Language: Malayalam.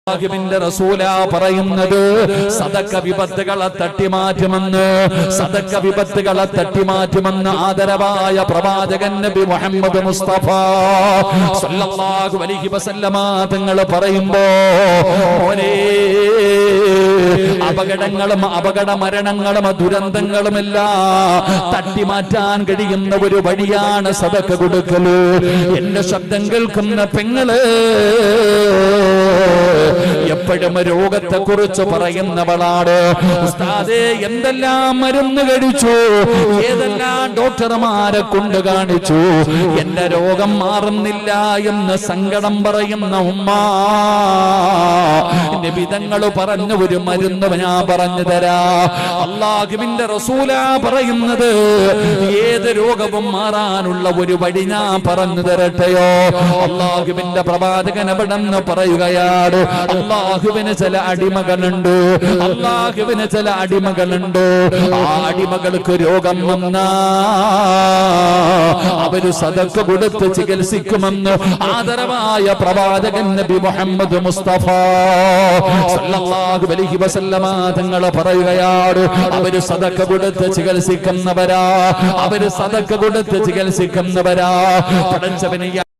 അല്ലാഹുവിന്റെ റസൂലാ പറയുന്നത് സദക്ക വിപത്തുകളെ തട്ടിമാറ്റുമെന്ന്, സദക്ക വിപത്തുകളെ തട്ടിമാറ്റുമെന്ന് ആദരവായ പ്രവാചകൻ നബി മുഹമ്മദ് മുസ്തഫ സല്ലല്ലാഹു അലൈഹി വസല്ലമ തങ്ങൾ പറയുമ്പോ മോനെ അപകടങ്ങളും അപകട മരണങ്ങളും ദുരന്തങ്ങളുമെല്ലാം തട്ടിമാറ്റാൻ കഴിയുന്ന ഒരു വഴിയാണ് സദക്ക കൊടുക്കല്. എന്റെ ശബ്ദം കേൾക്കുന്ന പെങ്ങള് എപ്പോഴും രോഗത്തെ കുറിച്ച് പറയുന്നവളാണ്. ഉസ്താദേ എന്തെല്ലാം മരുന്ന് കഴിച്ചു, ഏതെല്ലാം ഡോക്ടർമാരെ കൊണ്ട് കാണിച്ചു, എന്റെ രോഗം മാറുന്നില്ല എന്ന് സങ്കടം പറയുന്ന ഉമ്മ, നിബിതങ്ങൾ പറഞ്ഞ ഒരു മരുന്ന് ഞാൻ പറഞ്ഞു തരാ. അല്ലാഹുവിന്റെ റസൂലാ പറയുന്നത് ഏത് രോഗവും മാറാനുള്ള ഒരു വഴി ഞാൻ പറഞ്ഞു തരട്ടെയോ? അല്ലാഹുവിന്റെ പ്രവാചകൻ എവിടെന്ന് പറയുകയാണ്, അല്ലാഹുവിന് ചില അടിമകളുണ്ട്, അല്ലാഹുവിന് ചില അടിമകളുണ്ട്. ആ അടിമകൾക്ക് രോഗം വന്നാ അവര് സദഖ കൊടുത്ത് ചികിത്സിക്കുമെന്ന് ആദരവായ പ്രവാചകൻ നബി മുഹമ്മദ് മുസ്തഫ സല്ലല്ലാഹു അലൈഹി വസല്ലമ തങ്ങൾ പറയുകയാണ്, അവര് സദഖ കൊടുത്ത് ചികിത്സിക്കുന്നവരാ, അവര് സദഖ കൊടുത്ത് ചികിത്സിക്കുന്നവരാ. പടച്ചവനെ